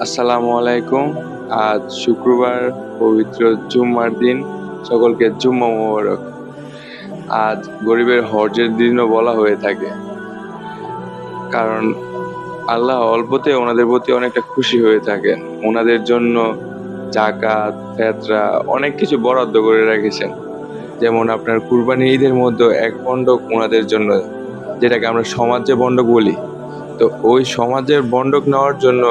আসসালামু আলাইকুম। আজ শুক্রবার, পবিত্র জুম্মার দিন। সকলকে জুম্মা মোবারক। আজ গরিবের হজের দিনও বলা হয়ে থাকে, কারণ আল্লাহ অল্পতে ওনাদের প্রতি অনেকটা খুশি হয়ে থাকেন। ওনাদের জন্য জাকাত, ফেতরা অনেক কিছু বরাদ্দ করে রেখেছেন। যেমন আপনার কুরবানি ঈদের মধ্যে এক বন্ডক ওনাদের জন্য, যেটাকে আমরা সমাজে বন্ডক বলি। তো ওই সমাজের বন্ডক নেওয়ার জন্য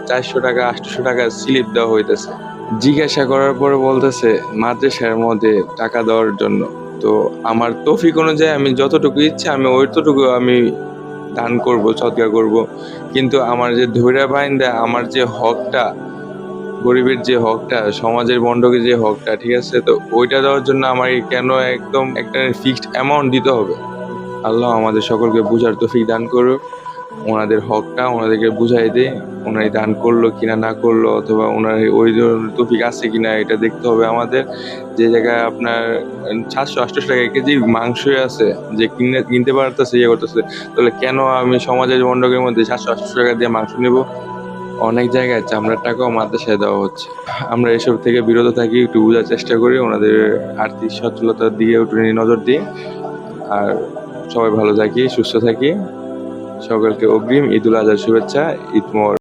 400 টাকা 800 টাকা স্লিপ দেওয়া হইতেছে। জিজ্ঞাসা করার পরে বলতেছে মাদ্রাসার মধ্যে টাকা দেওয়ার জন্য। তো আমার তৌফিক অনুযায়ী আমি যতটুকু ইচ্ছা আমি ওইটুকু আমি দান করব, সদকা করব। কিন্তু আমার যে ধৈর্য বাইন্দা আমার যে হকটা, গরিবের যে হকটা, সমাজের বন্ডকের যে হকটা, ঠিক আছে, তো ওইটা দেওয়ার জন্য আমার কেন একদম একটা ফিক্সড অ্যামাউন্ট দিতে হবে? আল্লাহ আমাদের সকলকে বুঝার তৌফিক দান করুক। ওনাদের হকটা ওনাদেরকে বুঝাই দিয়ে, ওনারা দান করলো কিনা না করলো, অথবা ওনার ওই ধরনের তৌফিক আছে কিনা এটা দেখতে হবে আমাদের। যে জায়গায় আপনার 700-800 টাকা কেজি মাংসই আছে, যে কিনতে পারতেছে, ইয়ে করতেছে, তাহলে কেন আমি সমাজের বন্ডকের মধ্যে 700-800 টাকা দিয়ে মাংস নেব? অনেক জায়গায় চামড়ার টাকাও মাদ্রাসায় দেওয়া হচ্ছে। আমরা এসব থেকে বিরত থাকি, একটু বোঝার চেষ্টা করি, ওনাদের আর্থিক সচ্ছলতার দিকে একটু নজর দিই। আর সবাই ভালো থাকি, সুস্থ থাকি। সকলকে অগ্রিম ঈদুল আজহার শুভেচ্ছা। ঈদ মোবারক।